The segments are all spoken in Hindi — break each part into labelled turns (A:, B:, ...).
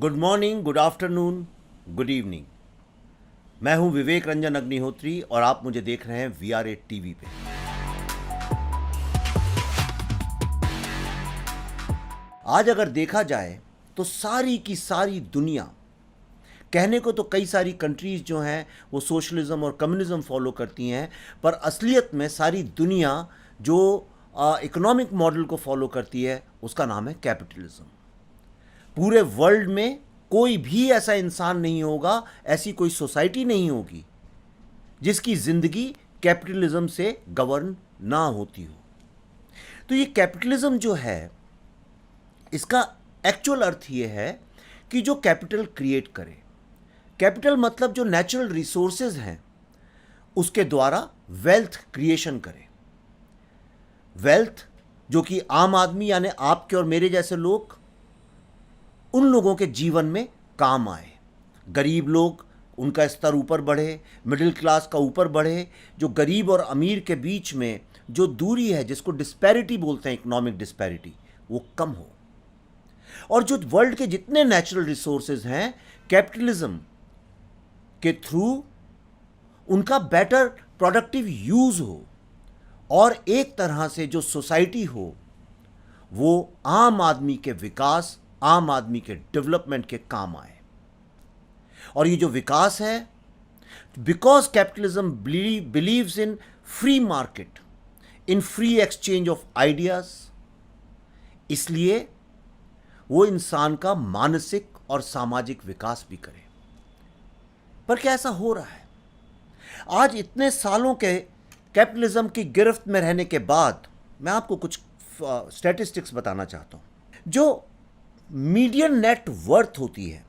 A: Good morning, good afternoon, good evening. मैं हूं विवेक रंजन अग्निहोत्री और आप मुझे देख रहे हैं VR8 टीवी पे। आज अगर देखा जाए तो सारी की सारी दुनिया, कहने को तो कई सारी कंट्रीज जो हैं वो सोशलिज्म और कम्युनिज्म फॉलो करती हैं, पर असलियत में सारी दुनिया जो इकोनॉमिक मॉडल को फॉलो करती है उसका नाम है कैपिटलिज्म। पूरे वर्ल्ड में कोई भी ऐसा इंसान नहीं होगा, ऐसी कोई सोसाइटी नहीं होगी जिसकी जिंदगी कैपिटलिज्म से गवर्न ना होती हो। तो ये कैपिटलिज्म जो है, इसका एक्चुअल अर्थ ये है कि जो कैपिटल क्रिएट करे, कैपिटल मतलब जो नेचुरल रिसोर्सेज हैं उसके द्वारा वेल्थ क्रिएशन करे। वेल्थ जो कि आम आदमी यानी आपके और मेरे जैसे लोग, उन लोगों के जीवन में काम आए। गरीब लोग, उनका स्तर ऊपर बढ़े, मिडिल क्लास का ऊपर बढ़े, जो गरीब और अमीर के बीच में जो दूरी है, जिसको डिस्पैरिटी बोलते हैं, इकोनॉमिक डिस्पैरिटी, वो कम हो। और जो वर्ल्ड के जितने नेचुरल रिसोर्सेज हैं, कैपिटलिज्म के थ्रू उनका बेटर प्रोडक्टिव यूज हो और एक तरह से जो सोसाइटी हो वो आम आदमी के विकास, आम आदमी के डेवलपमेंट के काम आए। और ये जो विकास है, because capitalism believes in free market, in free exchange of ideas, इसलिए वो इंसान का मानसिक और सामाजिक विकास भी करे। पर क्या ऐसा हो रहा है? आज इतने सालों के कैपिटलिज्म की गिरफ्त में रहने के बाद मैं आपको कुछ स्टैटिस्टिक्स बताना चाहता हूं। जो मीडियन नेट वर्थ होती है,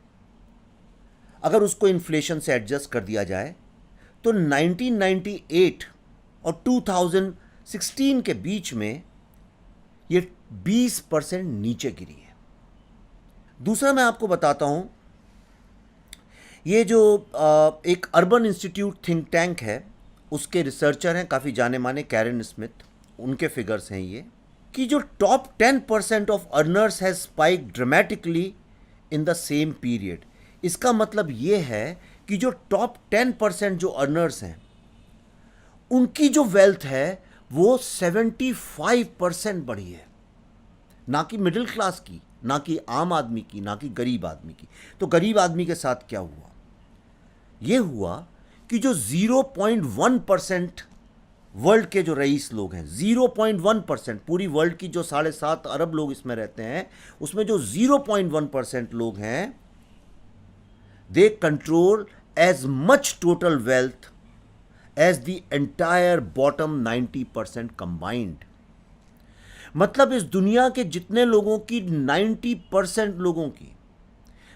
A: अगर उसको इन्फ्लेशन से एडजस्ट कर दिया जाए तो 1998 और 2016 के बीच में ये 20% नीचे गिरी है। दूसरा मैं आपको बताता हूं, ये जो एक अर्बन इंस्टीट्यूट थिंक टैंक है, उसके रिसर्चर हैं काफ़ी जाने माने, कैरन स्मिथ, उनके फिगर्स हैं ये, कि जो top 10% of earners has spike dramatically in the same period. इसका मतलब ये है कि जो टॉप 10% जो अर्नर्स हैं, उनकी जो वेल्थ है वो 75% बढ़ी है, ना कि मिडिल क्लास की, ना कि आम आदमी की, ना कि गरीब आदमी की। तो गरीब आदमी के साथ क्या हुआ? ये हुआ कि जो 0.1% वर्ल्ड के जो रईस लोग हैं, 0.1%, पूरी वर्ल्ड की जो 7.5 अरब लोग इसमें रहते हैं, उसमें जो 0.1% लोग हैं, they control as much total wealth as the entire bottom 90% combined. मतलब इस दुनिया के जितने लोगों की 90% लोगों की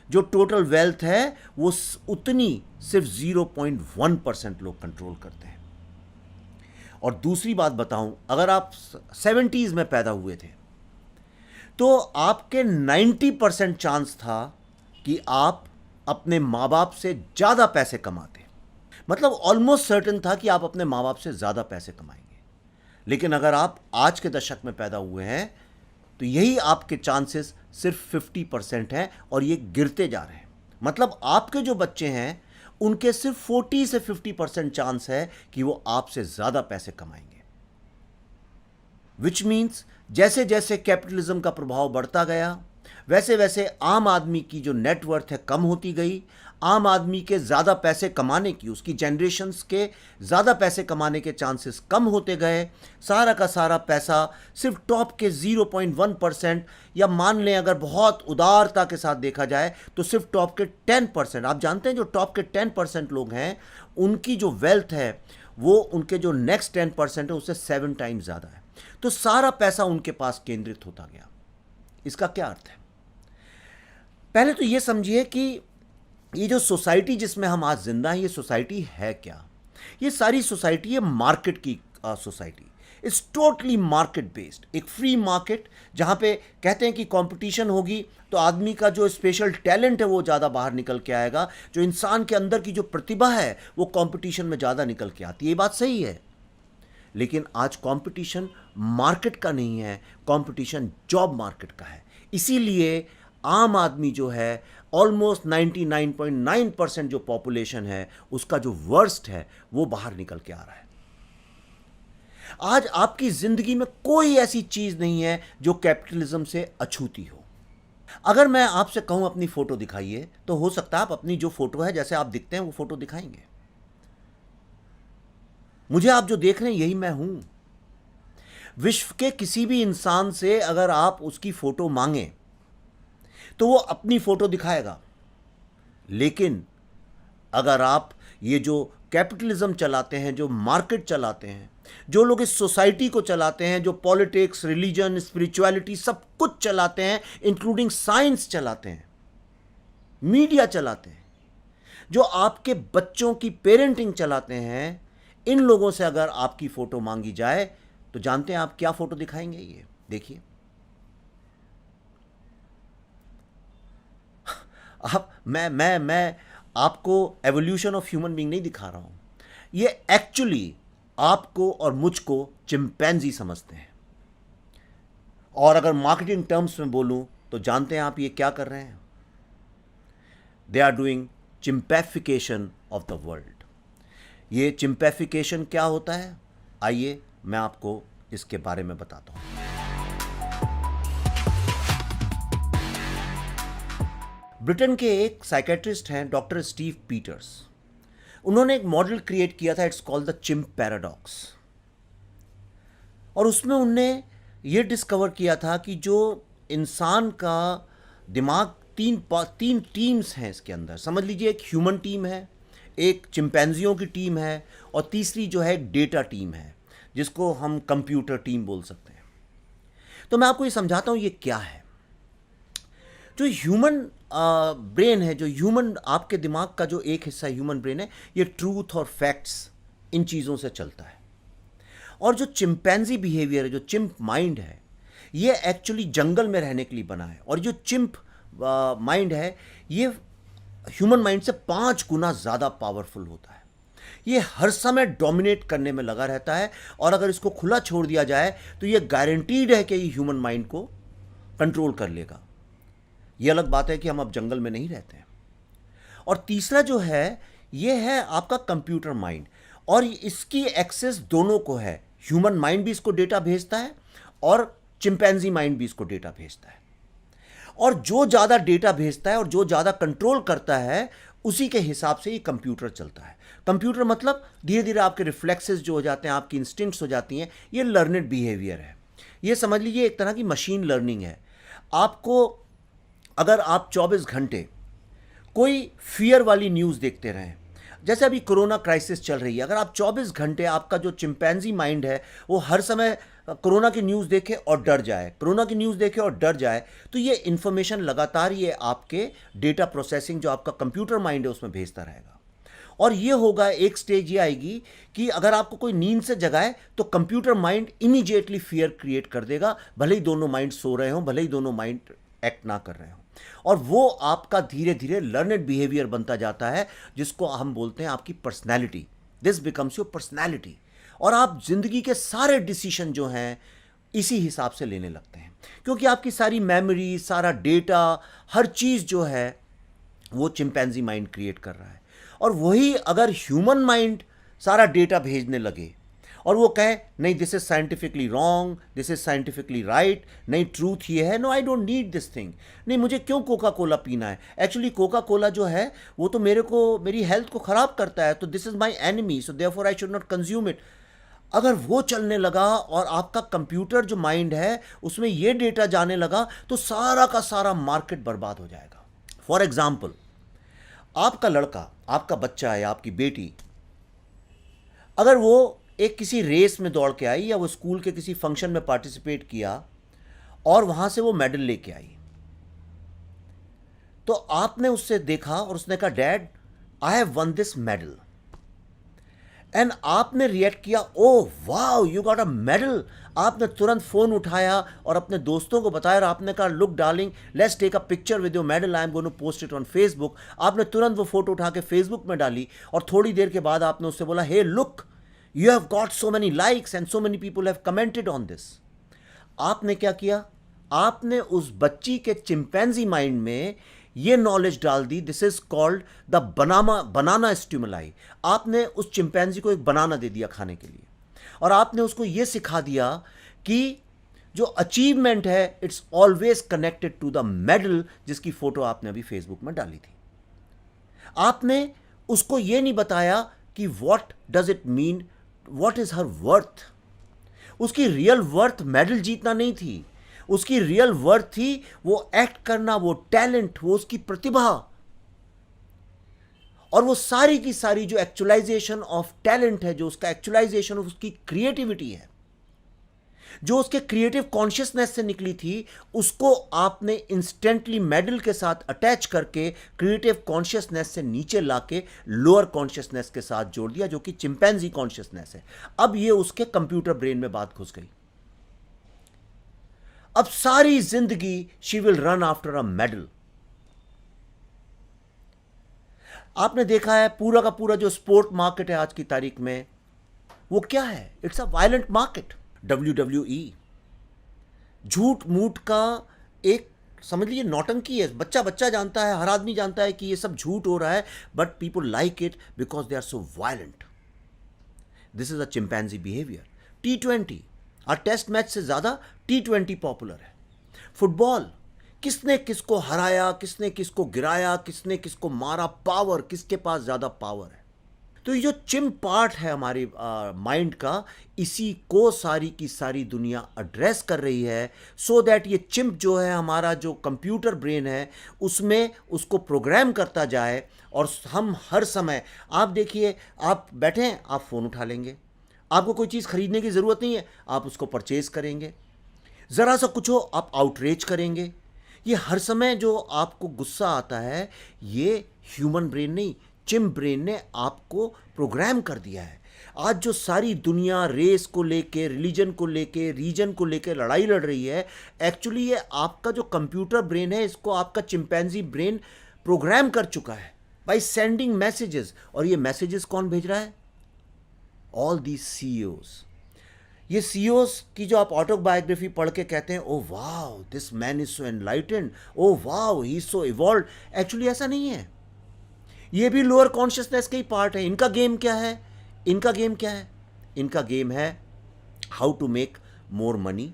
A: जो टोटल वेल्थ है वो उतनी सिर्फ 0.1% लोग कंट्रोल करते हैं। और दूसरी बात बताऊं, अगर आप 70s में पैदा हुए थे तो आपके 90% चांस था कि आप अपने माँ बाप से ज़्यादा पैसे कमाते। मतलब ऑलमोस्ट सर्टेन था कि आप अपने माँ बाप से ज़्यादा पैसे कमाएंगे। लेकिन अगर आप आज के दशक में पैदा हुए हैं तो यही आपके चांसेस सिर्फ 50% हैं और ये गिरते जा रहे हैं। मतलब आपके जो बच्चे हैं उनके सिर्फ 40 से 50% चांस है कि वो आपसे ज़्यादा पैसे कमाएंगे। विच मीन्स जैसे जैसे कैपिटलिज्म का प्रभाव बढ़ता गया, वैसे वैसे आम आदमी की जो नेटवर्थ है कम होती गई। आम आदमी के ज़्यादा पैसे कमाने की, उसकी जनरेशन्स के ज़्यादा पैसे कमाने के चांसेस कम होते गए। सारा का सारा पैसा सिर्फ टॉप के 0.1%, या मान लें अगर बहुत उदारता के साथ देखा जाए तो सिर्फ टॉप के 10%। आप जानते हैं जो टॉप के 10% लोग हैं, उनकी जो वेल्थ है वो उनके जो नेक्स्ट 10% है उससे 7 टाइम्स ज़्यादा है। तो सारा पैसा उनके पास केंद्रित होता गया। इसका क्या अर्थ है? पहले तो ये समझिए कि ये जो सोसाइटी जिसमें हम आज जिंदा हैं, ये सोसाइटी है क्या? ये सारी सोसाइटी है मार्केट की society. It's totally market based, एक फ्री मार्केट जहाँ पे कहते हैं कि कंपटीशन होगी तो आदमी का जो स्पेशल टैलेंट है वो ज़्यादा बाहर निकल के आएगा। जो इंसान के अंदर की जो प्रतिभा है वो कंपटीशन में ज़्यादा निकल के आती है। ये बात सही है, लेकिन आज कंपटीशन मार्केट का नहीं है, कंपटीशन जॉब मार्केट का है। इसीलिए आम आदमी जो है, ऑलमोस्ट 99.9% जो पॉपुलेशन है, उसका जो वर्स्ट है वो बाहर निकल के आ रहा है। आज आपकी जिंदगी में कोई ऐसी चीज नहीं है जो कैपिटलिज्म से अछूती हो। अगर मैं आपसे कहूं अपनी फोटो दिखाइए, तो हो सकता है आप अपनी जो फोटो है, जैसे आप दिखते हैं वो फोटो दिखाएंगे। मुझे आप जो देख रहे हैं यही मैं हूं। विश्व के किसी भी इंसान से अगर आप उसकी फोटो मांगे तो वो अपनी फोटो दिखाएगा, लेकिन अगर आप ये जो कैपिटलिज्म चलाते हैं, जो मार्केट चलाते हैं, जो लोग इस सोसाइटी को चलाते हैं, जो पॉलिटिक्स, रिलीजन, स्पिरिचुअलिटी सब कुछ चलाते हैं, इंक्लूडिंग साइंस चलाते हैं, मीडिया चलाते हैं, जो आपके बच्चों की पेरेंटिंग चलाते हैं, इन लोगों से अगर आपकी फोटो मांगी जाए तो जानते हैं आप क्या फोटो दिखाएंगे? ये देखिए, आप मैं आपको एवोल्यूशन ऑफ ह्यूमन बीइंग नहीं दिखा रहा हूं। ये एक्चुअली आपको और मुझको चिंपैंजी समझते हैं, और अगर मार्केटिंग टर्म्स में बोलूं तो जानते हैं आप ये क्या कर रहे हैं? They are doing chimpification of the world. ये चिंपैफिकेशन क्या होता है? आइए मैं आपको इसके बारे में बताता हूं। ब्रिटेन के एक साइकेट्रिस्ट हैं डॉक्टर स्टीव पीटर्स। उन्होंने एक मॉडल क्रिएट किया था, it's called the chimp paradox. और उसमें उनने ये डिस्कवर किया था कि जो इंसान का दिमाग, तीन टीम्स हैं इसके अंदर। समझ लीजिए एक ह्यूमन टीम है, एक चिंपैंजियों की टीम है, और तीसरी जो है एक डेटा टीम है, जिसको हम कंप्यूटर टीम बोल सकते हैं। तो मैं आपको ये समझाता हूँ ये क्या है। जो ह्यूमन ब्रेन है, जो ह्यूमन आपके दिमाग का जो एक हिस्सा ह्यूमन ब्रेन है, ये ट्रूथ और फैक्ट्स, इन चीज़ों से चलता है। और जो चिंपैंजी बिहेवियर है, जो चिंप माइंड है, ये एक्चुअली जंगल में रहने के लिए बना है। और जो चिंप माइंड है, ये ह्यूमन माइंड से 5 गुना ज़्यादा पावरफुल होता है। ये हर समय डोमिनेट करने में लगा रहता है, और अगर इसको खुला छोड़ दिया जाए तो ये गारंटीड है कि ये ह्यूमन माइंड को कंट्रोल कर लेगा। ये अलग बात है कि हम अब जंगल में नहीं रहते हैं। और तीसरा जो है, ये है आपका कंप्यूटर माइंड, और इसकी एक्सेस दोनों को है। ह्यूमन माइंड भी इसको डेटा भेजता है, और चिंपैंजी माइंड भी इसको डेटा भेजता है। और जो ज़्यादा डेटा भेजता है और जो ज़्यादा कंट्रोल करता है, उसी के हिसाब से ये कंप्यूटर चलता है। कंप्यूटर मतलब धीरे धीरे आपके रिफ्लेक्सेस जो हो जाते हैं, आपकी इंस्टिंक्ट्स हो जाती हैं, ये लर्नेड बिहेवियर है। ये समझ लीजिए एक तरह की मशीन लर्निंग है। आपको अगर आप 24 घंटे कोई फियर वाली न्यूज़ देखते रहें, जैसे अभी कोरोना क्राइसिस चल रही है, अगर आप 24 घंटे आपका जो चिंपैंजी माइंड है वो हर समय कोरोना की न्यूज़ देखे और डर जाए, कोरोना की न्यूज़ देखे और डर जाए, तो ये इन्फॉर्मेशन लगातार ये आपके डेटा प्रोसेसिंग, जो आपका कंप्यूटर माइंड है, उसमें भेजता रहेगा। और ये होगा, एक स्टेज ये आएगी कि अगर आपको कोई नींद से जगाए तो computer mind immediately fear create कर देगा, भले ही दोनों माइंड सो रहे हों, भले ही दोनों माइंड एक्ट ना कर रहे हों। और वो आपका धीरे धीरे लर्नेड बिहेवियर बनता जाता है, जिसको हम बोलते हैं आपकी personality. This becomes your personality. और आप जिंदगी के सारे डिसीजन जो हैं इसी हिसाब से लेने लगते हैं, क्योंकि आपकी सारी मेमोरी, सारा डेटा, हर चीज़ जो है वो चिंपैंजी माइंड क्रिएट कर रहा है। और वही अगर ह्यूमन माइंड सारा डेटा भेजने लगे और वो कहे नहीं, this is scientifically wrong, this is scientifically right, नहीं ट्रूथ ये है, no I don't need this thing, नहीं मुझे क्यों कोका कोला पीना है, एक्चुअली कोका कोला जो है वो तो मेरी हेल्थ को ख़राब करता है, तो this is my enemy, so therefore I should not consume it. अगर वो चलने लगा और आपका कंप्यूटर जो माइंड है उसमें ये डेटा जाने लगा, तो सारा का सारा मार्केट बर्बाद हो जाएगा। फॉर एग्जाम्पल, आपका लड़का, आपका बच्चा या आपकी बेटी, अगर वो एक किसी रेस में दौड़ के आई या वो स्कूल के किसी फंक्शन में पार्टिसिपेट किया और वहां से वो मेडल लेके आई, तो आपने उससे देखा और उसने कहा dad I have one this medal, and आपने रिएक्ट किया, oh wow you got a medal. आपने तुरंत फोन उठाया और अपने दोस्तों को बताया और आपने कहा look darling, let's take a picture with your medal, I am going to post it on Facebook. आपने तुरंत वो फोटो उठा के फेसबुक में डाली और थोड़ी देर के बाद आपने उससे बोला, hey look you have got so many likes and so many people have commented on this। आपने क्या किया, आपने उस बच्ची के चिंपैंजी माइंड में ये नॉलेज डाल दी, this is called the banana stimuli. आपने उस चिंपैंजी को एक बनाना दे दिया खाने के लिए, और आपने उसको ये सिखा दिया कि जो अचीवमेंट है it's always connected to the medal, जिसकी फोटो आपने अभी फेसबुक में डाली थी। आपने उसको ये नहीं बताया कि what does it mean, what is her worth. उसकी रियल वर्थ मेडल जीतना नहीं थी, उसकी रियल वर्थ थी वो एक्ट करना, वो टैलेंट, वो उसकी प्रतिभा, और वो सारी की सारी जो एक्चुअलाइजेशन ऑफ टैलेंट है, जो उसका एक्चुअलाइजेशन ऑफ उसकी क्रिएटिविटी है, जो उसके क्रिएटिव कॉन्शियसनेस से निकली थी, उसको आपने इंस्टेंटली मेडल के साथ अटैच करके क्रिएटिव कॉन्शियसनेस से नीचे लाके लोअर कॉन्शियसनेस के साथ जोड़ दिया, जो कि चिंपैंजी कॉन्शियसनेस है। अब ये उसके कंप्यूटर ब्रेन में बात घुस गई। अब सारी जिंदगी she will run after a medal. आपने देखा है पूरा का पूरा जो स्पोर्ट मार्केट है आज की तारीख में, वो क्या है? It's a violent market. WWE झूठ मूठ का एक, समझ लीजिए, नौटंकी है। बच्चा बच्चा जानता है, हर आदमी जानता है कि ये सब झूठ हो रहा है, but people like it because they are so violent. This is a chimpanzee behaviour. T20 और टेस्ट मैच से ज़्यादा T20 पॉपुलर है। फुटबॉल, किसने किसको हराया, किसने किसको गिराया, किसने किसको मारा, पावर, किसके पास ज़्यादा पावर है। तो ये जो चिम्प पार्ट है हमारे माइंड का, इसी को सारी की सारी दुनिया एड्रेस कर रही है, सो दैट ये चिम्प जो है हमारा जो कंप्यूटर ब्रेन है, उसमें उसको प्रोग्राम करता जाए, और हम हर समय, आप देखिए, आप बैठे हैं, आप फ़ोन उठा लेंगे, आपको कोई चीज़ खरीदने की ज़रूरत नहीं है, आप उसको परचेज़ करेंगे, ज़रा सा कुछ हो आप आउटरीच करेंगे। ये हर समय जो आपको गुस्सा आता है, ये ह्यूमन ब्रेन नहीं, चिम्प ब्रेन ने आपको प्रोग्राम कर दिया है। आज जो सारी दुनिया रेस को लेके, रिलीजन को लेके, रीजन को लेके लड़ाई लड़ रही है, एक्चुअली ये आपका जो कंप्यूटर ब्रेन है, इसको आपका चिंपैंजी ब्रेन प्रोग्राम कर चुका है बाय सेंडिंग मैसेजेस। और ये मैसेजेस कौन भेज रहा है? All the CEOs। ये CEOs की जो आप ऑटोबायोग्राफी पढ़ के कहते हैं, oh wow this man is so enlightened, oh wow he is so evolve, actually ऐसा नहीं है। ये भी लोअर कॉन्शियसनेस का ही पार्ट है। इनका गेम क्या है? इनका गेम क्या है? इनका गेम है how to make more money,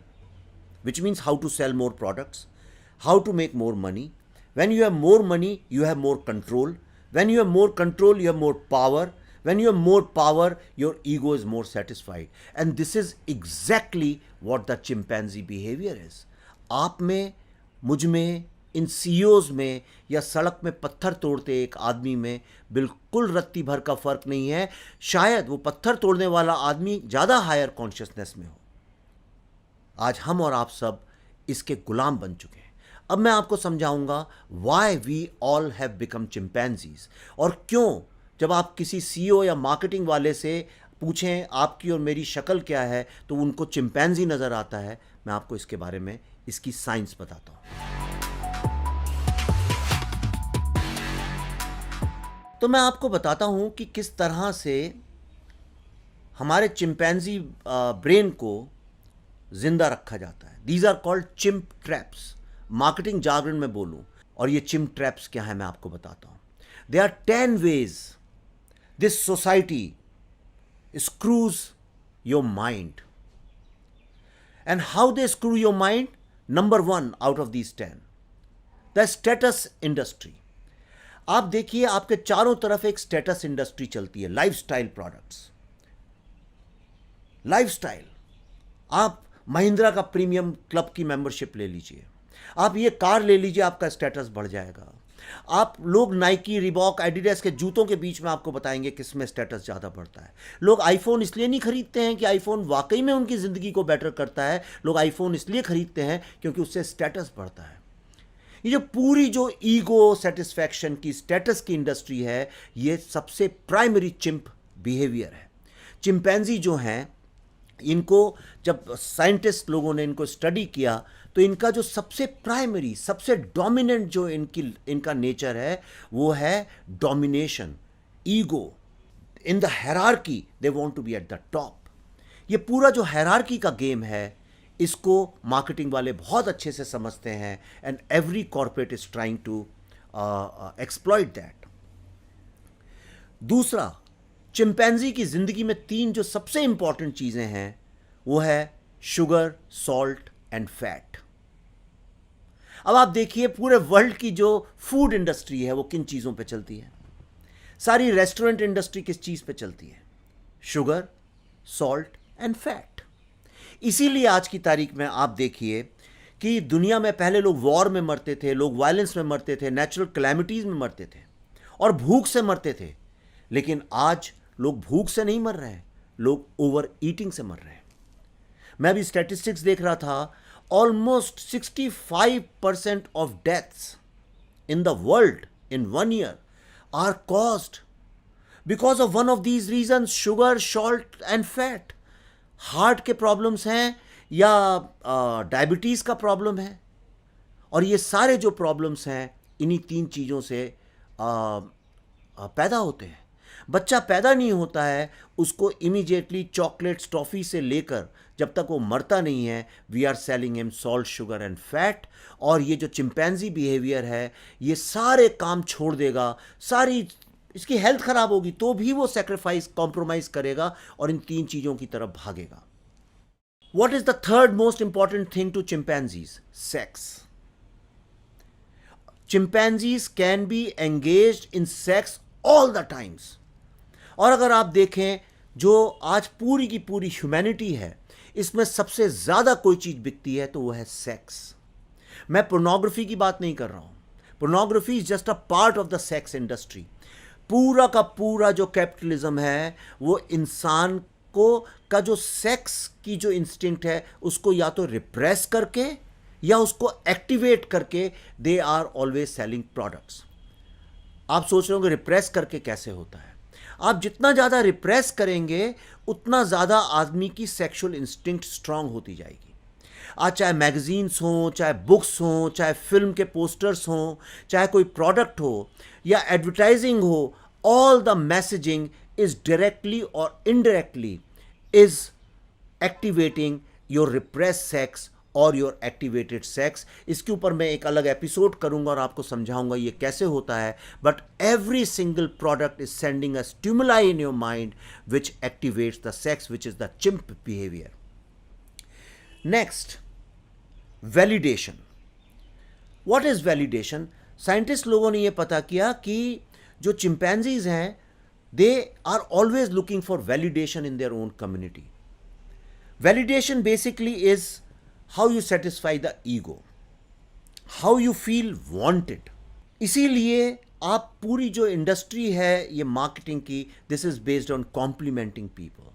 A: which means how to sell more products, how to make more money. When you have more money, you have more control. When you have more control, you have more power. When you have more power, your ego is more satisfied. And this is exactly what the chimpanzee behavior is. आप में, मुझ में, इन CEOs में, या सड़क में पत्थर तोड़ते एक आदमी में बिल्कुल रत्ती भर का फर्क नहीं है। शायद वो पत्थर तोड़ने वाला आदमी ज़्यादा हायर कॉन्शियसनेस में हो। आज हम और आप सब इसके गुलाम बन चुके हैं। अब मैं आपको समझाऊंगा why we all have become chimpanzees, और क्यों जब आप किसी CEO या मार्केटिंग वाले से पूछें आपकी और मेरी शक्ल क्या है, तो उनको चिंपैंजी नज़र आता है। मैं आपको इसके बारे में, इसकी साइंस बताता हूँ। तो मैं आपको बताता हूँ कि किस तरह से हमारे चिंपैंजी ब्रेन को जिंदा रखा जाता है। These are called chimp traps. Marketing jargon में बोलूं, और ये चिम्प ट्रैप्स क्या है मैं आपको बताता हूं। They are 10 ways this society screws your mind. And how they screw your mind? Number 1 out of these 10, the status industry. आप देखिए, आपके चारों तरफ एक स्टेटस इंडस्ट्री चलती है, लाइफस्टाइल प्रोडक्ट्स। लाइफस्टाइल, आप महिंद्रा का प्रीमियम क्लब की मेंबरशिप ले लीजिए, आप ये कार ले लीजिए, आपका स्टेटस बढ़ जाएगा। आप लोग नाइकी, रिबॉक, एडिडास के जूतों के बीच में आपको बताएंगे किस में स्टेटस ज़्यादा बढ़ता है। लोग आईफोन इसलिए नहीं खरीदते हैं कि आईफोन वाकई में उनकी ज़िंदगी को बेटर करता है, लोग आईफोन इसलिए खरीदते हैं क्योंकि उससे स्टेटस बढ़ता है। ये जो पूरी जो ईगो सेटिस्फैक्शन की, स्टेटस की इंडस्ट्री है, ये सबसे प्राइमरी चिम्प बिहेवियर है। चिंपैंजी जो हैं, इनको जब साइंटिस्ट लोगों ने इनको स्टडी किया, तो इनका जो सबसे प्राइमरी, सबसे डोमिनेंट जो इनका नेचर है, वो है domination, ego. In the hierarchy they want to be at the top. ये पूरा जो हायरार्की का गेम है, इसको मार्केटिंग वाले बहुत अच्छे से समझते हैं, and every corporate is trying to exploit that. दूसरा, चिंपैंजी की जिंदगी में 3 जो सबसे इंपॉर्टेंट चीजें हैं वो है शुगर, सॉल्ट एंड फैट। अब आप देखिए पूरे वर्ल्ड की जो फूड इंडस्ट्री है वो किन चीजों पे चलती है। सारी रेस्टोरेंट इंडस्ट्री किस चीज पे चलती है? Sugar, salt and fat. इसीलिए आज की तारीख में आप देखिए कि दुनिया में पहले लोग वॉर में मरते थे, लोग वायलेंस में मरते थे, नेचुरल कैलेमिटीज में मरते थे और भूख से मरते थे, लेकिन आज लोग भूख से नहीं मर रहे हैं, लोग ओवर ईटिंग से मर रहे हैं। मैं अभी स्टैटिस्टिक्स देख रहा था, almost 65% of deaths in the world in 1 year are caused because of one of these reason, sugar, salt and fat. Heart के प्रॉब्लम्स हैं या डायबिटीज का प्रॉब्लम है, और ये सारे जो प्रॉब्लम्स हैं इन्हीं 3 चीज़ों से पैदा होते हैं। बच्चा पैदा नहीं होता है, उसको इमीडिएटली चॉकलेट्स, टॉफ़ी से लेकर जब तक वो मरता नहीं है, we are selling him salt, sugar and fat. और ये जो चिंपैंजी बिहेवियर है, ये सारे काम छोड़ देगा, सारी इसकी हेल्थ खराब होगी तो भी वो सेक्रीफाइस, कॉम्प्रोमाइज करेगा और इन 3 चीज़ों की तरफ भागेगा। What is the third most important thing to chimpanzees? Sex. Chimpanzees can be engaged in sex all the times. और अगर आप देखें जो आज पूरी की पूरी ह्यूमैनिटी है, इसमें सबसे ज़्यादा कोई चीज़ बिकती है तो वो है सेक्स। मैं पोर्नोग्राफी की बात नहीं कर रहा हूँ। Pornography is just a part of the sex industry. पूरा का पूरा जो कैपिटलिज्म है वो इंसान को का जो सेक्स की जो इंस्टिंक्ट है उसको या तो रिप्रेस करके या उसको एक्टिवेट करके they are always selling products. आप सोच रहे होंगे रिप्रेस करके कैसे होता है? आप जितना ज़्यादा रिप्रेस करेंगे उतना ज़्यादा आदमी की सेक्सुअल इंस्टिंक्ट स्ट्रांग होती जाएगी। आज चाहे मैगजीन्स हों, चाहे बुक्स हों, चाहे फिल्म के पोस्टर्स हों, चाहे कोई प्रोडक्ट हो या एडवर्टाइजिंग हो, all the messaging is directly or indirectly is activating your repressed sex or your activated sex। इसके ऊपर मैं एक अलग एपिसोड करूंगा और आपको समझाऊंगा ये कैसे होता है। But every single product is sending a stimuli in your mind which activates the sex, which is the chimp behavior. Next, validation. What is validation? Scientist लोगों ने ये पता किया कि जो चिंपैंजीज हैं, they are always looking for validation in their own community. Validation basically is how you satisfy the ego, how you feel wanted. इसीलिए आप पूरी जो इंडस्ट्री है ये मार्केटिंग की, this is based on complimenting people.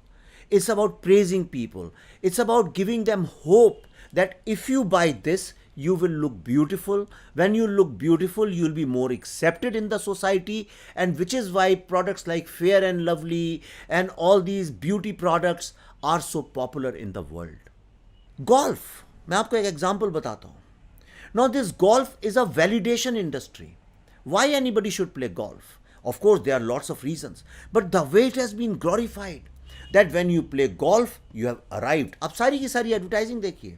A: It's about praising people. It's about giving them hope that if you buy this, you will look beautiful. When you look beautiful, you'll be more accepted in the society, and which is why products like Fair and Lovely and all these beauty products are so popular in the world. Golf, मैं आपको एक example बताता हूँ. Now this golf is a validation industry. Why anybody should play golf? Of course, there are lots of reasons, but the way it has been glorified that when you play golf, you have arrived. अब सारी की सारी एडवर्टाइजिंग देखिए।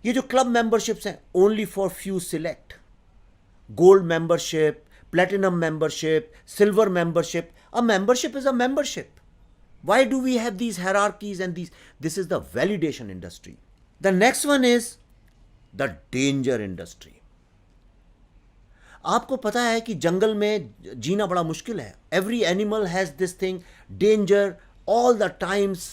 A: ये जो क्लब मेंबरशिप्स हैं, only for few select, gold membership, platinum membership, silver membership. A membership is a membership. Why do we have these hierarchies and these? This is the validation industry. The next one is the danger industry. आपको पता है कि जंगल में जीना बड़ा मुश्किल है. Every animal has this thing, danger all the times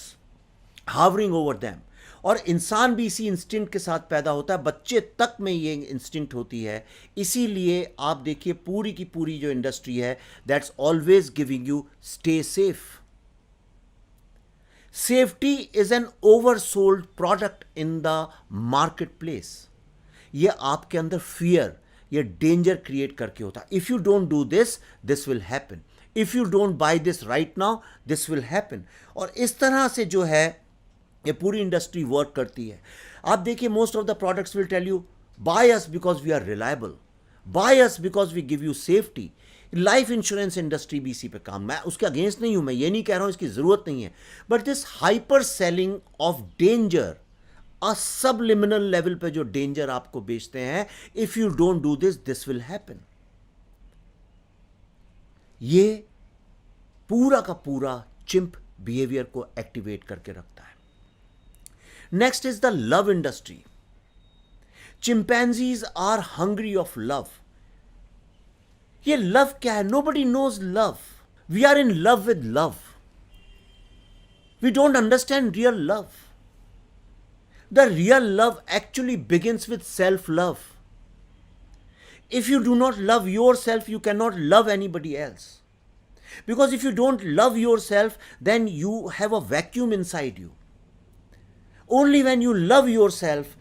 A: hovering over them. और इंसान भी इसी इंस्टिंक्ट के साथ पैदा होता है, बच्चे तक में ये इंस्टिंक्ट होती है. इसीलिए आप देखिए पूरी की पूरी जो इंडस्ट्री है, that's always giving you stay safe. Safety is an oversold product in the market place. ये आपके अंदर फियर, ये डेंजर क्रिएट करके होता है. If you don't do this, this will happen. If you don't by this right now, this will happen. और इस तरह से जो है ये पूरी इंडस्ट्री वर्क करती है. आप देखिए most of the products will tell you buy us because we are reliable, buy us because we give you safety. Life insurance industry भी इसी पे काम, मैं उसके अगेंस्ट नहीं हूं, मैं ये नहीं कह रहा हूं इसकी जरूरत नहीं है, but this hyper selling of danger subliminal level पे जो डेंजर आपको बेचते हैं, if you don't do this this will happen. ये पूरा का पूरा चिंप बिहेवियर को एक्टिवेट करके रखता है। Next is the love industry. Chimpanzees are hungry of love. ये लव क्या है? Nobody knows love. We are in love with love. We don't understand real love. The real love actually begins with self love. If you do not love yourself, you cannot love anybody else. Because if you don't love yourself, then you have a vacuum inside you. Only when you love yourself,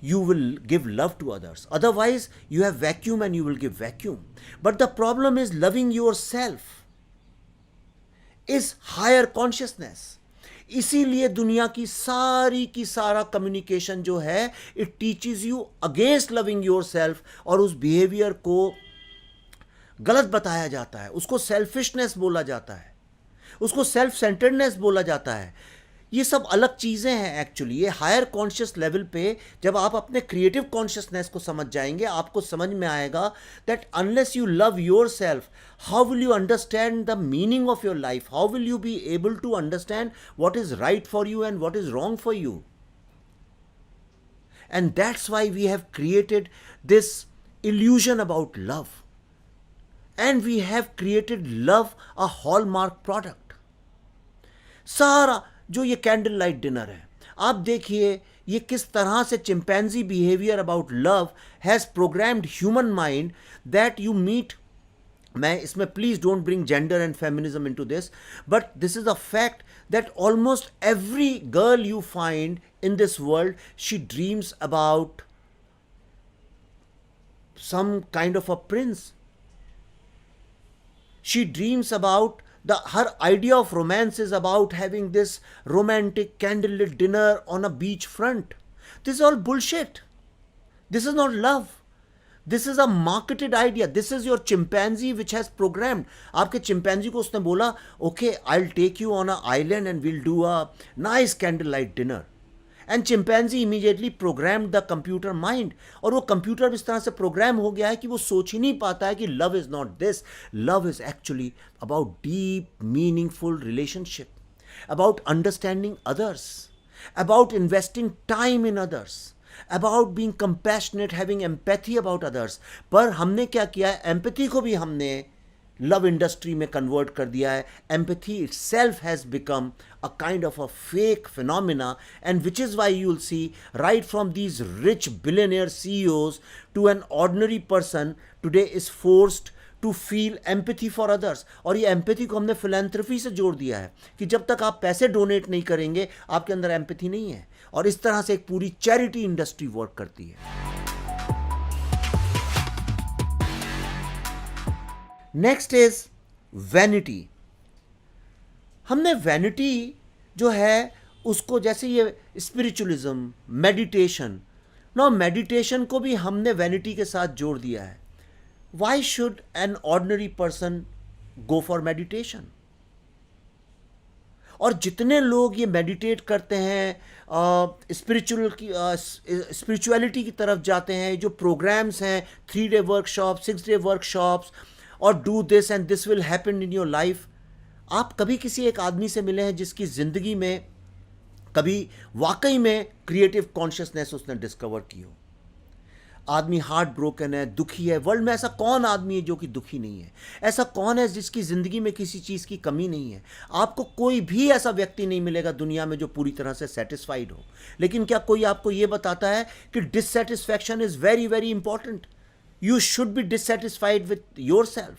A: you will give love to others. Otherwise, you have vacuum and you will give vacuum. But the problem is loving yourself is higher consciousness. इसीलिए दुनिया की सारा कम्युनिकेशन जो है, it teaches you against loving yourself, और उस बिहेवियर को गलत बताया जाता है, उसको सेल्फिशनेस बोला जाता है, उसको सेल्फ सेंटर्डनेस बोला जाता है। ये सब अलग चीज़ें हैं एक्चुअली। ये हायर कॉन्शियस लेवल पे जब आप अपने क्रिएटिव कॉन्शियसनेस को समझ जाएंगे, आपको समझ में आएगा that unless you love yourself, how will you understand the meaning of your life? How will you be able to understand what is right for you and what is wrong for you? And that's why we have created this illusion about love. And we have created love a hallmark product. सारा जो ये कैंडल लाइट डिनर है, आप देखिए ये किस तरह से chimpanzee behaviour about love has programmed human mind that you meet. मैं इसमें please don't bring gender and feminism into this, but this is a fact that almost every girl you find in this world, she dreams about some kind of a prince. She dreams about her idea of romance is about having this romantic candlelit dinner on a beach front. This is all bullshit. This is not love. This is a marketed idea. This is your chimpanzee which has programmed. आपके चिंपैंजी को उसने बोला, okay, I'll take you on an island and we'll do a nice candlelight dinner. And chimpanzee immediately programmed the computer mind. और वो कंप्यूटर इस तरह से प्रोग्राम हो गया है कि वो सोच ही नहीं पाता है कि love is not this. Love is actually about deep, meaningful relationship, about understanding others, about investing time in others, about being compassionate, having empathy about others. पर हमने क्या किया है? एम्पैथी को भी हमने लव इंडस्ट्री में कन्वर्ट कर दिया है. Empathy itself has become a kind of a fake phenomena, and which is why you'll see right from these rich billionaire CEOs to an ordinary person today is forced to feel empathy for others. और ये एम्पैथी को हमने फिलैंथ्रोपी से जोड़ दिया है कि जब तक आप पैसे डोनेट नहीं करेंगे आपके अंदर एम्पैथी नहीं है, और इस तरह से एक पूरी चैरिटी इंडस्ट्री वर्क करती है. Next is vanity. हमने वैनिटी जो है उसको, जैसे ये स्पिरिचुअलिज्म, मेडिटेशन, नो मेडिटेशन को भी हमने वैनिटी के साथ जोड़ दिया है. Why should an ordinary person go for meditation? और जितने लोग ये मेडिटेट करते हैं, स्पिरिचुअलिटी की तरफ जाते हैं, जो प्रोग्राम्स हैं 3-day वर्कशॉप, 6-day वर्कशॉप्स, और do this and this will happen in your life. आप कभी किसी एक आदमी से मिले हैं जिसकी ज़िंदगी में कभी वाकई में क्रिएटिव कॉन्शियसनेस उसने डिस्कवर की हो? आदमी हार्ट ब्रोकन है, दुखी है. वर्ल्ड में ऐसा कौन आदमी है जो कि दुखी नहीं है? ऐसा कौन है जिसकी ज़िंदगी में किसी चीज़ की कमी नहीं है? आपको कोई भी ऐसा व्यक्ति नहीं मिलेगा दुनिया में जो पूरी तरह से सेटिस्फाइड हो. लेकिन क्या कोई आपको ये बताता है कि dissatisfaction is very very important? You should be dissatisfied with your self.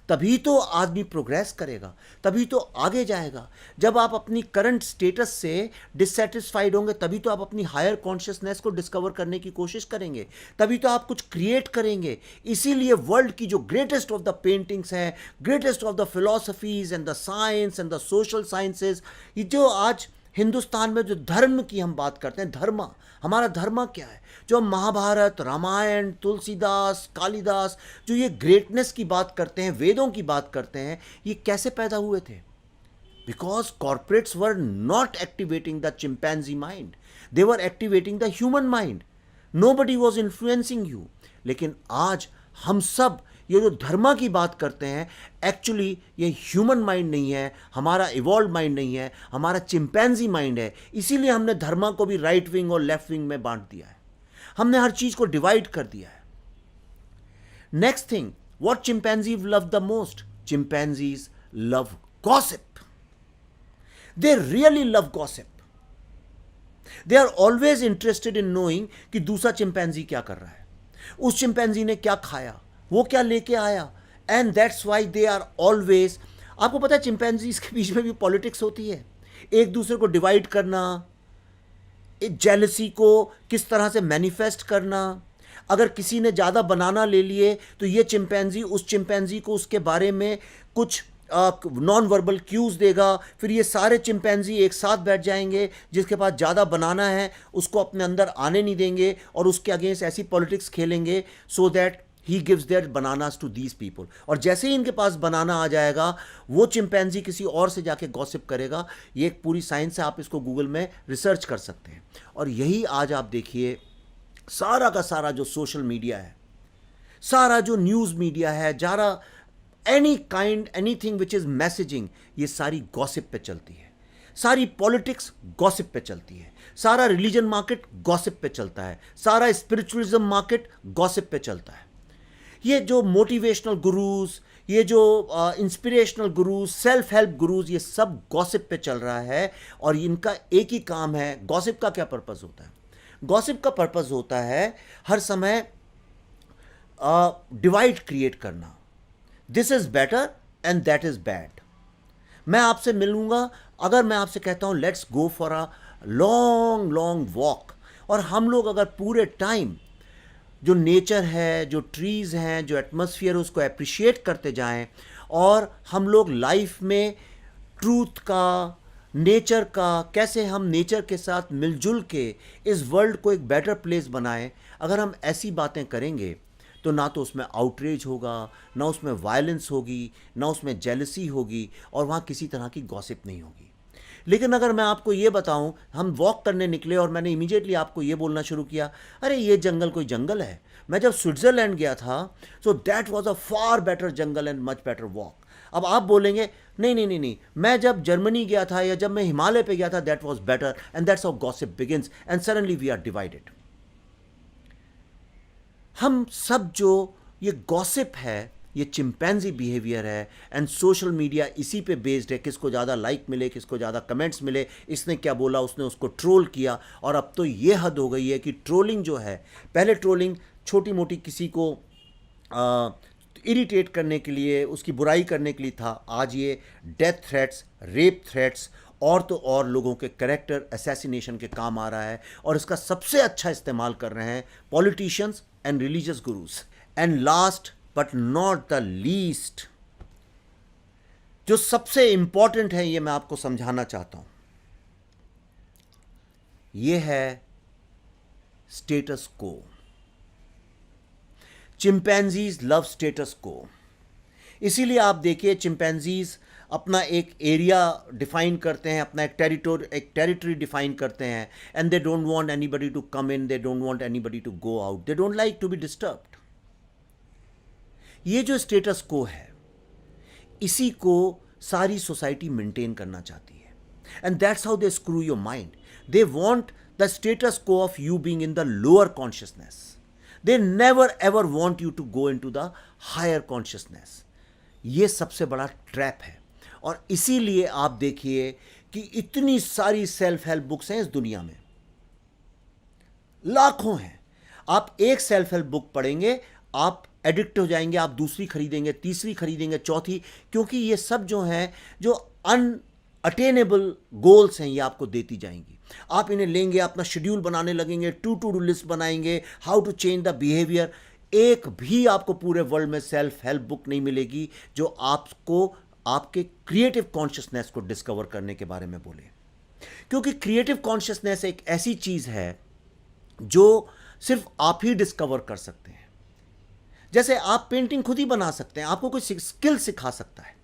A: तभी तो आदमी प्रोग्रेस करेगा, तभी तो आगे जाएगा. जब आप अपनी करंट स्टेटस से डिससेटिस्फाइड होंगे तभी तो आप अपनी हायर कॉन्शियसनेस को डिस्कवर करने की कोशिश करेंगे, तभी तो आप कुछ क्रिएट करेंगे. इसीलिए वर्ल्ड की जो ग्रेटेस्ट ऑफ द पेंटिंग्स हैं, greatest of the philosophies and the science and the social sciences, ये जो आज हिंदुस्तान में जो धर्म की हम बात करते हैं, धर्म, हमारा धर्म क्या है? जो हम महाभारत, रामायण, तुलसीदास, कालिदास, जो ये ग्रेटनेस की बात करते हैं, वेदों की बात करते हैं, ये कैसे पैदा हुए थे? Because corporates were not activating the chimpanzee mind. They were activating the human mind, nobody was influencing you. लेकिन आज हम सब ये जो धर्मा की बात करते हैं, एक्चुअली ये ह्यूमन माइंड नहीं है, हमारा इवॉल्व माइंड नहीं है, हमारा चिंपैंजी माइंड है। इसीलिए हमने धर्मा को भी राइट विंग और लेफ्ट विंग में बांट दिया है, हमने हर चीज को डिवाइड कर दिया है। Next thing, what chimpanzees love the most? Chimpanzees love gossip. They really love gossip. They are always interested in knowing कि दूसरा चिंपैंजी क्या कर रहा है, उस चिंपैंजी ने क्या खाया, वो क्या लेके आया, and that's why they are always. आपको पता है चिंपैंजीज के बीच में भी पॉलिटिक्स होती है, एक दूसरे को डिवाइड करना, जेलसी को किस तरह से मैनिफेस्ट करना। अगर किसी ने ज़्यादा बनाना ले लिए तो ये चिंपैंजी उस चिंपैंजी को उसके बारे में कुछ नॉन वर्बल क्यूज़ देगा, फिर ये सारे चिंपैंजी एक साथ बैठ जाएंगे, जिसके पास ज़्यादा बनाना है उसको अपने अंदर आने नहीं देंगे और उसके अगेंस्ट ऐसी पॉलिटिक्स खेलेंगे so that he gives their bananas to these people. और जैसे ही इनके पास बनाना आ जाएगा, वो चिंपैंजी किसी और से जाके गॉसिप करेगा। ये एक पूरी साइंस है, आप इसको गूगल में रिसर्च कर सकते हैं। और यही आज आप देखिए, सारा का सारा जो सोशल मीडिया है, सारा जो न्यूज़ मीडिया है, जारा any kind anything which is messaging, ये सारी गॉसिप पे चलती है। सारी पॉलिटिक्स गॉसिप पे चलती है, सारा रिलीजन मार्केट गॉसिप पे चलता है, सारा स्पिरिचुअलिज्म मार्केट गॉसिप पे चलता है। ये जो मोटिवेशनल गुरुज, ये जो inspirational gurus, self help gurus, ये सब गॉसिप पे चल रहा है। और इनका एक ही काम है। गॉसिप का क्या पर्पस होता है? गॉसिप का पर्पस होता है हर समय डिवाइड क्रिएट करना। This is better and that is bad. मैं आपसे मिलूंगा, अगर मैं आपसे कहता हूं let's go for a long long walk, और हम लोग अगर पूरे टाइम जो नेचर है, जो ट्रीज़ हैं, जो एटमॉस्फेयर, उसको अप्रिशिएट करते जाएं, और हम लोग लाइफ में ट्रूथ का, नेचर का, कैसे हम नेचर के साथ मिलजुल के इस वर्ल्ड को एक बेटर प्लेस बनाएं, अगर हम ऐसी बातें करेंगे तो ना तो उसमें आउटरेज होगा, ना उसमें वायलेंस होगी, ना उसमें जेलसी होगी, और वहाँ किसी तरह की गॉसिप नहीं होगी। लेकिन अगर मैं आपको ये बताऊं, हम वॉक करने निकले और मैंने इमीडिएटली आपको ये बोलना शुरू किया, अरे ये जंगल कोई जंगल है। मैं जब स्विट्ज़रलैंड गया था, so that was a far better jungle and much better walk. अब आप बोलेंगे नहीं नहीं नहीं नहीं, मैं जब जर्मनी गया था या जब मैं हिमालय पे गया था, that was better, and that's how gossip begins, and suddenly we are divided. हम सब जो ये गॉसिप है, ये चिंपैंजी बिहेवियर है, एंड सोशल मीडिया इसी पे बेस्ड है। किसको ज़्यादा लाइक मिले, किसको ज़्यादा कमेंट्स मिले, इसने क्या बोला, उसने उसको ट्रोल किया। और अब तो ये हद हो गई है कि ट्रोलिंग जो है, पहले ट्रोलिंग छोटी मोटी किसी को इरिटेट करने के लिए, उसकी बुराई करने के लिए था, आज ये डेथ थ्रेट्स, रेप थ्रेट्स, और तो और लोगों के कैरेक्टर असैसिनेशन के काम आ रहा है। और इसका सबसे अच्छा इस्तेमाल कर रहे हैं politicians and religious gurus. And last but not the least, जो सबसे इंपॉर्टेंट है, ये मैं आपको समझाना चाहता हूं, ये है स्टेटस को। चिंपैंजीज लव स्टेटस को। इसीलिए आप देखिए, चिंपैंजीज अपना एक एरिया डिफाइन करते हैं, अपना एक टेरिटरी डिफाइन करते हैं, and they don't want anybody to come in, they don't want anybody to go out, they don't like to be disturbed. ये जो स्टेटस को है, इसी को सारी सोसाइटी मेंटेन करना चाहती है, and that's how they screw your mind. They want the status quo of you being in the lower consciousness. They never ever want you to go into the higher consciousness. ये सबसे बड़ा ट्रैप है। और इसीलिए आप देखिए कि इतनी सारी सेल्फ हेल्प बुक्स हैं इस दुनिया में, लाखों हैं। आप एक सेल्फ हेल्प बुक पढ़ेंगे, आप एडिक्ट हो जाएंगे, आप दूसरी खरीदेंगे, तीसरी खरीदेंगे, चौथी, क्योंकि ये सब जो हैं, जो अनअटेनेबल गोल्स हैं, ये आपको देती जाएंगी। आप इन्हें लेंगे, अपना शेड्यूल बनाने लगेंगे, टू डू लिस्ट बनाएंगे, how to change the behaviour. एक भी आपको पूरे वर्ल्ड में सेल्फ हेल्प बुक नहीं मिलेगी जो आपको आपके क्रिएटिव कॉन्शियसनेस को डिस्कवर करने के बारे में बोले। क्योंकि क्रिएटिव कॉन्शियसनेस एक ऐसी चीज है जो सिर्फ आप ही डिस्कवर कर सकते हैं। जैसे आप पेंटिंग खुद ही बना सकते हैं, आपको कोई स्किल सिखा सकता है।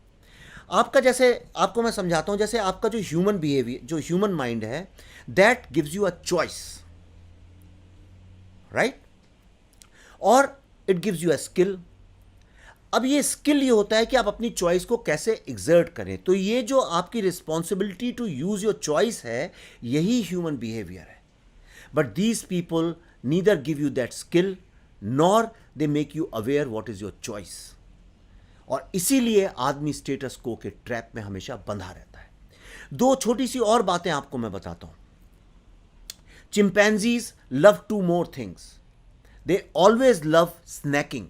A: आपका जैसे आपको मैं समझाता हूँ, जैसे आपका जो ह्यूमन बिहेवियर, जो ह्यूमन माइंड है, that gives you a choice, right, और it gives you a skill. अब ये स्किल ये होता है कि आप अपनी चॉइस को कैसे एग्जर्ट करें। तो ये जो आपकी responsibility to use your choice है, यही ह्यूमन बिहेवियर है। But these people neither give you that skill nor they make you aware what is your choice. और इसीलिए आदमी स्टेटस को के ट्रैप में हमेशा बंधा रहता है। दो छोटी सी और बातें आपको मैं बताता हूं। Chimpanzees love two more things. They always love snacking.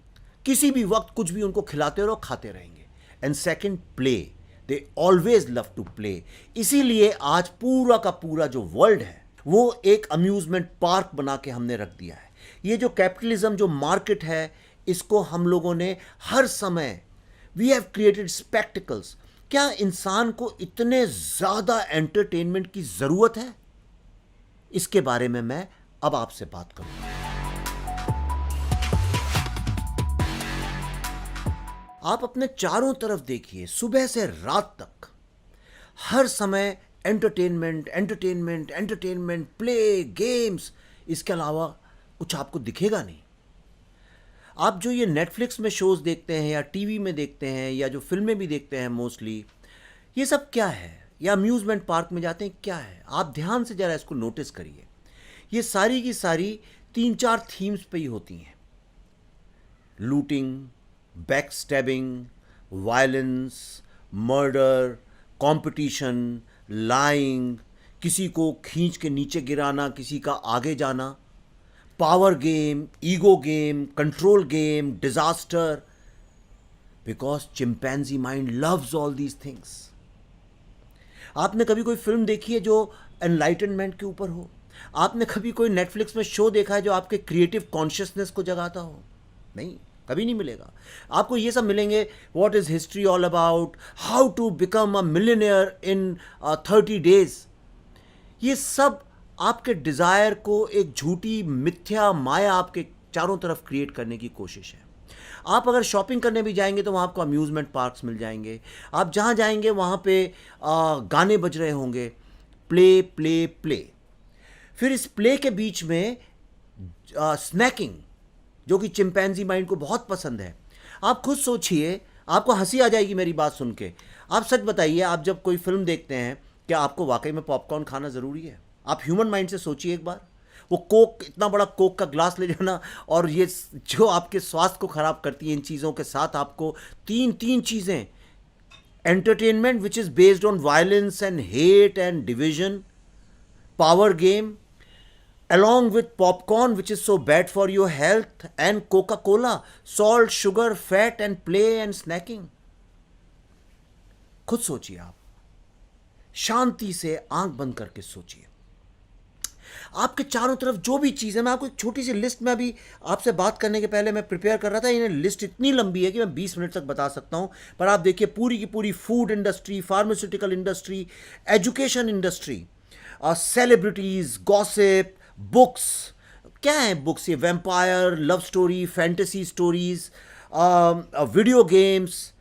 A: किसी भी वक्त कुछ भी उनको खिलाते रहो, खाते रहेंगे। And second, play. They always love to play. इसीलिए आज पूरा का पूरा जो वर्ल्ड है वो एक अम्यूजमेंट पार्क बना के हमने रख दिया है। ये जो कैपिटलिज्म, जो मार्केट है, इसको हम लोगों ने हर समय, वी हैव क्रिएटेड स्पेक्टिकल्स। क्या इंसान को इतने ज्यादा एंटरटेनमेंट की जरूरत है? इसके बारे में मैं अब आपसे बात करूंगा। आप अपने चारों तरफ देखिए, सुबह से रात तक हर समय entertainment entertainment entertainment, play, games. इसके अलावा कुछ आपको दिखेगा नहीं। आप जो ये नेटफ्लिक्स में शोज़ देखते हैं या टीवी में देखते हैं या जो फिल्में भी देखते हैं मोस्टली, ये सब क्या है? या अम्यूज़मेंट पार्क में जाते हैं, क्या है? आप ध्यान से ज़रा इसको नोटिस करिए। ये सारी की सारी 3-4 थीम्स पे ही होती हैं। Looting, backstabbing, violence, murder, competition, lying, किसी को खींच के नीचे गिराना, किसी का आगे जाना, power game, ego game, control game, disaster. Because chimpanzee mind loves all these things. आपने कभी कोई फिल्म देखी है जो एनलाइटनमेंट के ऊपर हो? आपने कभी कोई नेटफ्लिक्स में शो देखा है जो आपके क्रिएटिव कॉन्शियसनेस को जगाता हो? नहीं, कभी नहीं मिलेगा। आपको ये सब मिलेंगे, what is history all about, how to become a millionaire in 30 days. ये सब आपके डिजायर को एक झूठी मिथ्या माया आपके चारों तरफ क्रिएट करने की कोशिश है। आप अगर शॉपिंग करने भी जाएंगे तो वहाँ आपको अम्यूज़मेंट पार्क्स मिल जाएंगे। आप जहाँ जाएंगे वहाँ पे गाने बज रहे होंगे, प्ले प्ले प्ले। फिर इस प्ले के बीच में स्नैकिंग, जो कि चिंपैंजी माइंड को बहुत पसंद है। आप खुद सोचिए, आपको हंसी आ जाएगी मेरी बात सुन के। आप सच बताइए, आप जब कोई फिल्म देखते हैं, क्या आपको वाकई में पॉपकॉर्न खाना ज़रूरी है? आप ह्यूमन माइंड से सोचिए एक बार। वो कोक, इतना बड़ा कोक का ग्लास ले जाना, और ये जो आपके स्वास्थ्य को ख़राब करती है, इन चीज़ों के साथ आपको तीन चीज़ें, entertainment which is based on violence and hate and division, power game, along with popcorn which is so bad for your health, and Coca-Cola, salt, sugar, fat and play and snacking. खुद सोचिए, आप शांति से आंख बंद करके सोचिए। आपके चारों तरफ जो भी चीज़ें, मैं आपको एक छोटी सी लिस्ट में अभी आपसे बात करने के पहले मैं प्रिपेयर कर रहा था, ये लिस्ट इतनी लंबी है कि मैं 20 मिनट तक बता सकता हूं। पर आप देखिए, पूरी की पूरी food industry, pharmaceutical industry, education industry, celebrities, gossip, books. क्या है बुक्स? ये vampire, love story, fantasy stories, video games,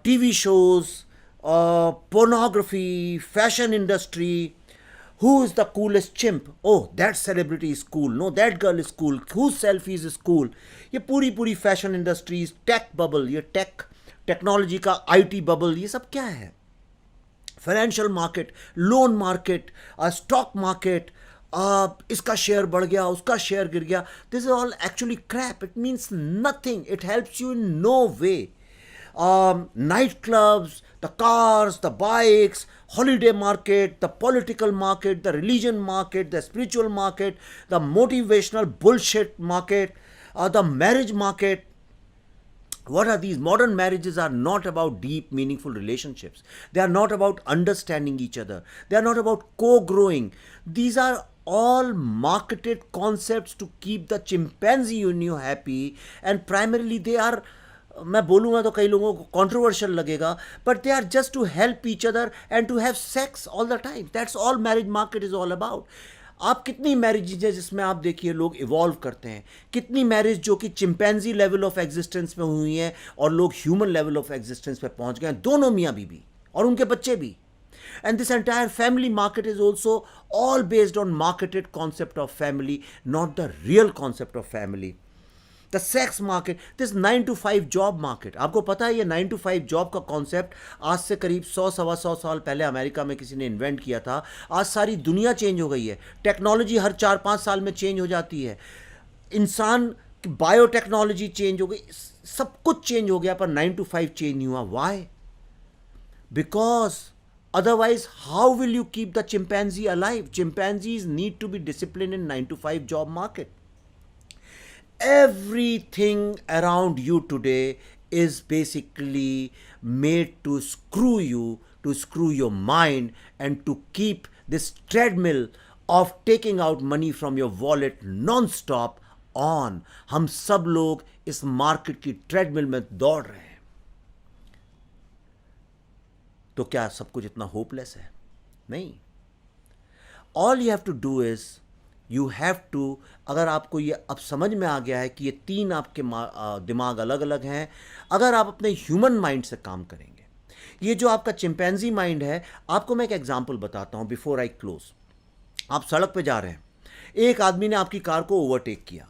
A: TV shows, pornography, fashion industry. Who is the coolest chimp? Oh, that celebrity is cool. No, that girl is cool. Whose selfies is cool? ये पूरी पूरी फैशन इंडस्ट्रीज, टेक बबल, ये टेक्नोलॉजी का IT बबल, ये सब क्या है? Financial market, loan market, stock market, इसका शेयर बढ़ गया, उसका शेयर गिर गया। This is all actually crap. It means nothing. It helps you in no way. Night clubs, the cars, the bikes, holiday market, the political market, the religion market, the spiritual market, the motivational bullshit market, the marriage market. What are these? Modern marriages are not about deep, meaningful relationships. They are not about understanding each other. They are not about co-growing. These are all marketed concepts to keep the chimpanzee in you happy, and primarily they are, मैं बोलूँगा तो कई लोगों को कॉन्ट्रोवर्शियल लगेगा, but they are just to help each other and to have sex all the time. That's all marriage market is all about. आप कितनी मैरिजेज है जिसमें आप देखिए लोग इवॉल्व करते हैं, कितनी मैरिज जो कि चिंपैंजी लेवल ऑफ एग्जिस्टेंस में हुई हैं और लोग ह्यूमन लेवल ऑफ एग्जिस्टेंस पे पहुंच गए हैं, दोनों मियाँ बीबी और उनके बच्चे भी. And this entire family market is also all based on marketed concept of family, not the real concept of family. The sex market, this 9 to 5 job market. आपको पता है ये 9 to 5 जॉब का कॉन्सेप्ट आज से करीब 100-125 साल पहले अमेरिका में किसी ने इन्वेंट किया था. आज सारी दुनिया चेंज हो गई है. टेक्नोलॉजी हर 4-5 साल में चेंज हो जाती है. इंसान की बायोटेक्नोलॉजी चेंज हो गई, सब कुछ चेंज हो गया, पर 9 to 5 चेंज नहीं हुआ. Why? Because otherwise how will you keep the chimpanzee alive? Chimpanzees need to be disciplined in 9 to 5 job market. Everything around you today is basically made to screw your mind, and to keep this treadmill of taking out money from your wallet non-stop on. हम सब लोग इस मार्केट की ट्रेडमिल में दौड़ रहे हैं. तो क्या सब कुछ इतना होपलेस है? नहीं. All you have to do is, you have to, अगर आपको ये अब समझ में आ गया है कि ये तीन आपके दिमाग अलग अलग हैं, अगर आप अपने ह्यूमन माइंड से काम करेंगे, ये जो आपका चिंपैंजी माइंड है, आपको मैं एक एग्जांपल बताता हूँ बिफोर आई क्लोज. आप सड़क पे जा रहे हैं, एक आदमी ने आपकी कार को ओवरटेक किया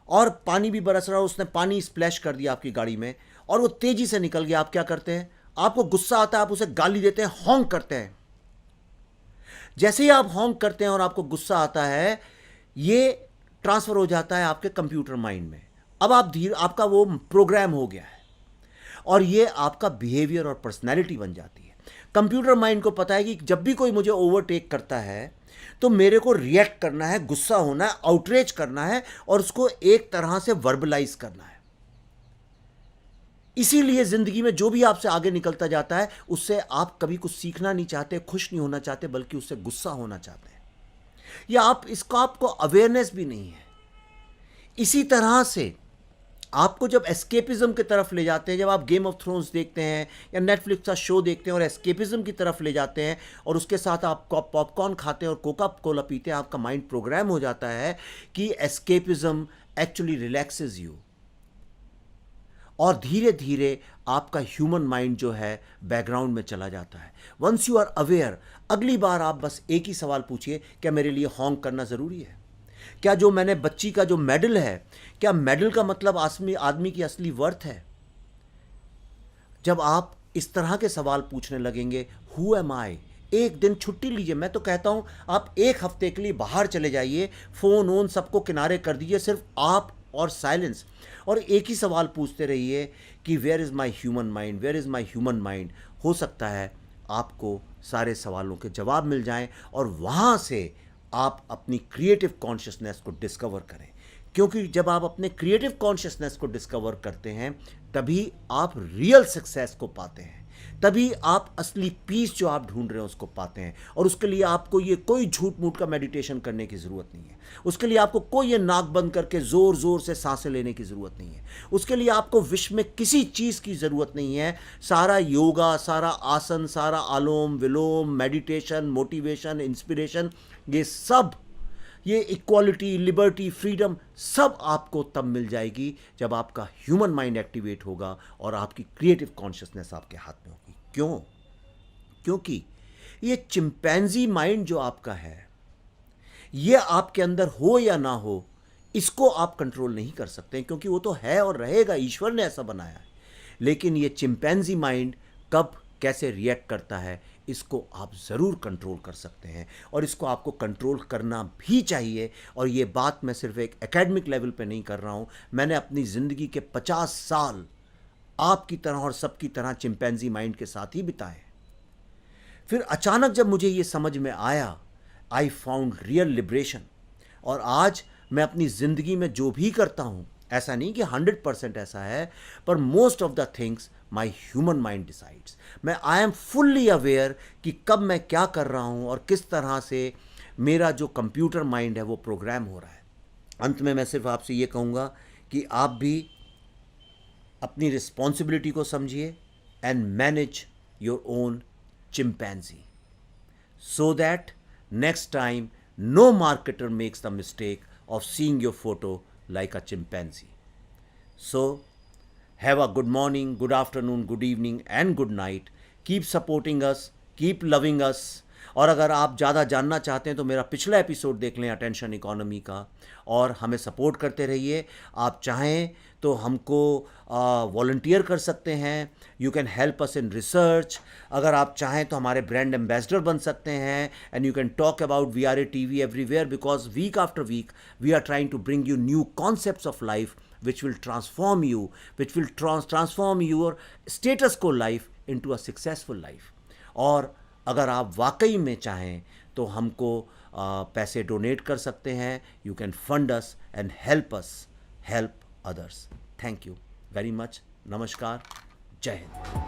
A: और पानी भी बरस रहा, उसने पानी स्प्लैश कर दिया आपकी गाड़ी में और वो तेजी से निकल गया. आप क्या करते हैं? आपको गुस्सा आता है, आप उसे गाली देते हैं, हॉन्क करते हैं. जैसे ही आप हॉन्क करते हैं और आपको गुस्सा आता है, ये ट्रांसफर हो जाता है आपके कंप्यूटर माइंड में. अब आपका वो प्रोग्राम हो गया है और ये आपका बिहेवियर और पर्सनैलिटी बन जाती है. कंप्यूटर माइंड को पता है कि जब भी कोई मुझे ओवरटेक करता है तो मेरे को रिएक्ट करना है, गुस्सा होना है, आउटरेज करना है और उसको एक तरह से वर्बलाइज करना है. इसीलिए जिंदगी में जो भी आपसे आगे निकलता जाता है, उससे आप कभी कुछ सीखना नहीं चाहते, खुश नहीं होना चाहते, बल्कि उससे गुस्सा होना चाहते हैं, या आपको अवेयरनेस भी नहीं है. इसी तरह से आपको जब एस्केपिज्म की तरफ ले जाते हैं, जब आप गेम ऑफ थ्रोन्स देखते हैं या नेटफ्लिक्स का शो देखते हैं और एस्केपिज्म की तरफ ले जाते हैं और उसके साथ आप पॉपकॉर्न खाते हैं और कोका कोला पीते हैं, आपका माइंड प्रोग्राम हो जाता है कि एस्केपिज्म एक्चुअली रिलैक्सेस यू, और धीरे धीरे आपका ह्यूमन माइंड जो है बैकग्राउंड में चला जाता है. वंस यू आर अवेयर, अगली बार आप बस एक ही सवाल पूछिए, क्या मेरे लिए हॉन्क करना ज़रूरी है? क्या जो मैंने बच्ची का जो मेडल है, क्या मेडल का मतलब आदमी की असली वर्थ है? जब आप इस तरह के सवाल पूछने लगेंगे, हु एम आई, एक दिन छुट्टी लीजिए. मैं तो कहता हूँ आप एक हफ्ते के लिए बाहर चले जाइए, फ़ोन ओन सबको किनारे कर दीजिए, सिर्फ आप और साइलेंस, और एक ही सवाल पूछते रहिए कि where is my human mind, where is my human mind. हो सकता है आपको सारे सवालों के जवाब मिल जाएं और वहाँ से आप अपनी क्रिएटिव कॉन्शियसनेस को डिस्कवर करें. क्योंकि जब आप अपने क्रिएटिव कॉन्शियसनेस को डिस्कवर करते हैं, तभी आप रियल सक्सेस को पाते हैं, तभी आप असली पीस जो आप ढूंढ रहे हैं उसको पाते हैं. और उसके लिए आपको ये कोई झूठ मूठ का मेडिटेशन करने की ज़रूरत नहीं है. उसके लिए आपको कोई ये नाक बंद करके ज़ोर ज़ोर से सांसें लेने की ज़रूरत नहीं है. उसके लिए आपको विश्व में किसी चीज़ की ज़रूरत नहीं है. सारा योगा, सारा आसन, सारा आलोम विलोम, मेडिटेशन, मोटिवेशन, इंस्पिरेशन, ये सब, ये इक्वालिटी, लिबर्टी, फ्रीडम, सब आपको तब मिल जाएगी जब आपका ह्यूमन माइंड एक्टिवेट होगा और आपकी क्रिएटिव कॉन्शियसनेस आपके हाथ में होगी. क्यों? क्योंकि ये चिंपैंजी माइंड जो आपका है, ये आपके अंदर हो या ना हो, इसको आप कंट्रोल नहीं कर सकते, क्योंकि वो तो है और रहेगा, ईश्वर ने ऐसा बनाया है. लेकिन ये चिंपैंजी माइंड कब कैसे रिएक्ट करता है, इसको आप ज़रूर कंट्रोल कर सकते हैं, और इसको आपको कंट्रोल करना भी चाहिए. और ये बात मैं सिर्फ एक एकेडमिक लेवल पे नहीं कर रहा हूँ, मैंने अपनी ज़िंदगी के 50 साल आपकी तरह और सबकी तरह चिंपैंजी माइंड के साथ ही बिताए. फिर अचानक जब मुझे ये समझ में आया, आई फाउंड रियल लिबरेशन. और आज मैं अपनी ज़िंदगी में जो भी करता हूँ, ऐसा नहीं कि 100% ऐसा है, पर most of the things my human mind decides. I am fully aware कि कब मैं क्या कर रहा हूँ और किस तरह से मेरा जो कंप्यूटर माइंड है वो प्रोग्राम हो रहा है. अंत में मैं सिर्फ आपसे ये कहूँगा कि आप भी अपनी रिस्पॉन्सिबिलिटी को समझिए and manage your own chimpanzee, so that next time No marketer makes the mistake of seeing your photo like a chimpanzee. So, have a good morning, good afternoon, good evening and good night. Keep supporting us, keep loving us. और अगर आप ज़्यादा जानना चाहते हैं तो मेरा पिछला एपिसोड देख लें अटेंशन इकोनॉमी का, और हमें सपोर्ट करते रहिए. आप चाहें तो हमको वॉलंटियर कर सकते हैं. You can help us in research. अगर आप चाहें तो हमारे ब्रांड एम्बेसडर बन सकते हैं. And you can talk about VRA TV everywhere, because week after week we are trying to bring you new concepts of life which will transform you, which will transform your status quo life into a successful life. और अगर आप वाकई में चाहें तो हमको पैसे डोनेट कर सकते हैं. You can fund us and help us help others. Thank you very much. नमस्कार. जय हिंद.